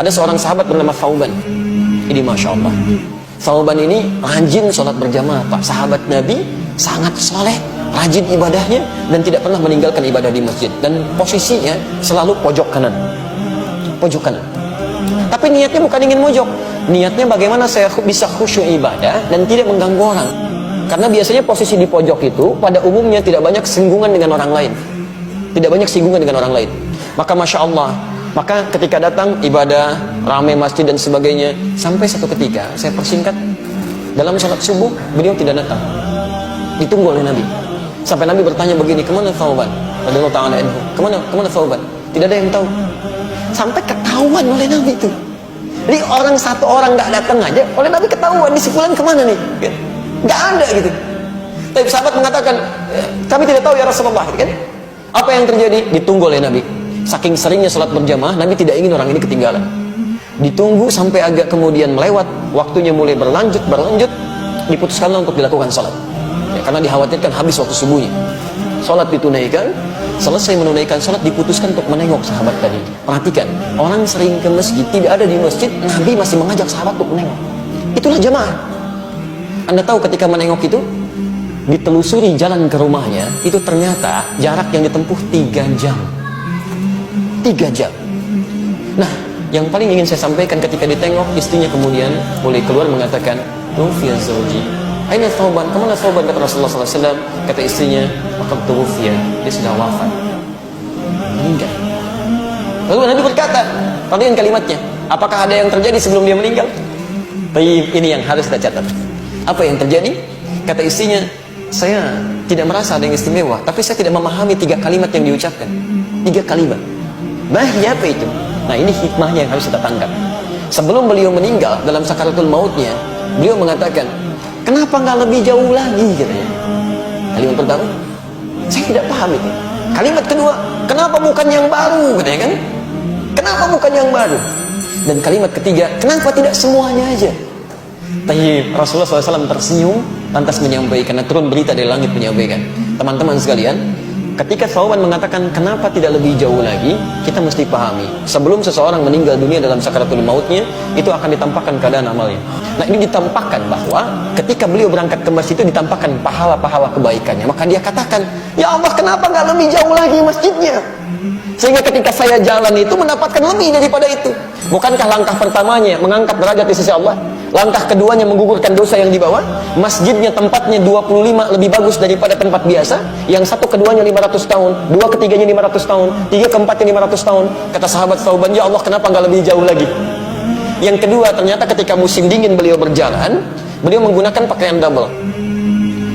Ada seorang sahabat bernama Thauban. Ini Masya Allah, Thauban ini rajin sholat berjamaah Pak. Sahabat Nabi, sangat soleh, rajin ibadahnya, dan tidak pernah meninggalkan ibadah di masjid. Dan posisinya selalu pojok kanan. Pojok kanan. Tapi niatnya bukan ingin mojok. Niatnya bagaimana saya bisa khusyuk ibadah dan tidak mengganggu orang. Karena biasanya posisi di pojok itu pada umumnya tidak banyak singgungan dengan orang lain. Tidak banyak singgungan dengan orang lain. Maka Masya Allah, maka ketika datang ibadah, ramai masjid dan sebagainya, sampai satu ketika, saya persingkat, dalam sholat subuh, beliau tidak datang. Ditunggu oleh Nabi. Sampai Nabi bertanya begini, kemana Thauban? Radhiyallahu ta'ala anhu. Kemana Thauban? Tidak ada yang tahu. Sampai ketahuan oleh Nabi itu. Jadi orang satu orang nggak datang aja, oleh Nabi ketahuan, di sebulan kemana nih? Nggak ada gitu. Tapi sahabat mengatakan, kami tidak tahu ya Rasulullah. Kan? Apa yang terjadi? Ditunggu oleh Nabi. Saking seringnya sholat berjamaah, Nabi tidak ingin orang ini ketinggalan. Ditunggu sampai agak kemudian melewat, waktunya mulai berlanjut, diputuskanlah untuk dilakukan sholat. Ya, karena dikhawatirkan habis waktu subuhnya. Sholat ditunaikan, selesai menunaikan sholat, diputuskan untuk menengok sahabat tadi. Perhatikan, orang sering ke masjid, tidak ada di masjid, Nabi masih mengajak sahabat untuk menengok. Itulah jamaah. Anda tahu ketika menengok itu, ditelusuri jalan ke rumahnya, itu ternyata jarak yang ditempuh 3 jam. 3 jam. Nah, yang paling ingin saya sampaikan ketika ditengok, istrinya kemudian mulai keluar mengatakan, "Tufiya zawji." "Aina Thauban?" "Kemana Thauban?" kata Rasulullah SAW. Kata istrinya, "Faqad tuwfiya." Dia sudah wafat. Meninggal. Lalu Nabi berkata, perhatikan kalimatnya, apakah ada yang terjadi sebelum dia meninggal? Tapi ini yang harus kita catat. Apa yang terjadi? Kata istrinya, "Saya tidak merasa ada yang istimewa, tapi saya tidak memahami 3 kalimat yang diucapkan." 3 kalimat. Bahaya apa itu? Nah, ini hikmahnya yang harus kita tangkap. Sebelum beliau meninggal dalam sakaratul mautnya, beliau mengatakan, "Kenapa nggak lebih jauh lagi?" katanya. Kalimat pertama, saya tidak paham itu. Kalimat kedua, "Kenapa bukan yang baru?" katanya kan? Kenapa bukan yang baru? Dan kalimat ketiga, "Kenapa tidak semuanya aja?" Tapi Rasulullah SAW tersenyum, lantas menyampaikan, turun berita dari langit menyampaikan, teman-teman sekalian, ketika Thauban mengatakan kenapa tidak lebih jauh lagi, kita mesti pahami, sebelum seseorang meninggal dunia dalam sakaratul mautnya, itu akan ditampakkan keadaan amalnya. Nah, ini ditampakkan bahwa ketika beliau berangkat ke masjid itu ditampakkan pahala-pahala kebaikannya. Maka dia katakan, "Ya Allah, kenapa nggak lebih jauh lagi masjidnya? Sehingga ketika saya jalan itu mendapatkan lebih daripada itu." Bukankah langkah pertamanya mengangkat derajat di sisi Allah? Langkah keduanya menggugurkan dosa yang di bawah. Masjidnya tempatnya 25 lebih bagus daripada tempat biasa. Yang satu keduanya 500 tahun, dua ketiganya 500 tahun, tiga keempatnya 500 tahun. Kata sahabat Thauban, "Ya Allah, kenapa nggak lebih jauh lagi?" Yang kedua, ternyata ketika musim dingin beliau berjalan, beliau menggunakan pakaian double.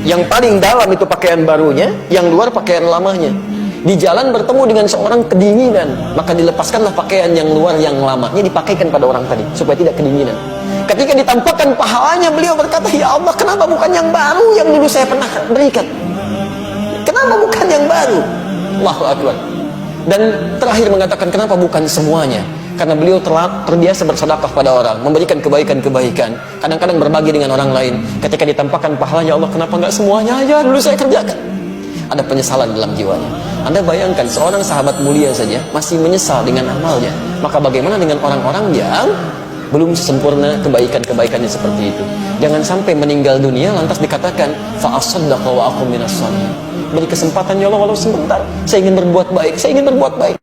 Yang paling dalam itu pakaian barunya, yang luar pakaian lamanya. Di jalan bertemu dengan seorang kedinginan, maka dilepaskanlah pakaian yang luar yang lamanya, dipakaikan pada orang tadi supaya tidak kedinginan. Ketika ditampakkan pahalanya, beliau berkata, "Ya Allah, kenapa bukan yang baru yang dulu saya pernah berikan? Kenapa bukan yang baru?" Allahu Akbar. Dan terakhir mengatakan, kenapa bukan semuanya? Karena beliau terbiasa bersedekah pada orang, memberikan kebaikan-kebaikan, kadang-kadang berbagi dengan orang lain. Ketika ditampakkan pahalanya, Allah, kenapa nggak semuanya aja dulu saya kerjakan? Ada penyesalan dalam jiwanya. Anda bayangkan, seorang sahabat mulia saja masih menyesal dengan amalnya. Maka bagaimana dengan orang-orang yang belum sempurna kebaikan-kebaikannya seperti itu? Jangan sampai meninggal dunia lantas dikatakan, "Fa'asaddaqa wa aqum minas shalihin." Beri kesempatan, ya Allah, walau sebentar. Saya ingin berbuat baik.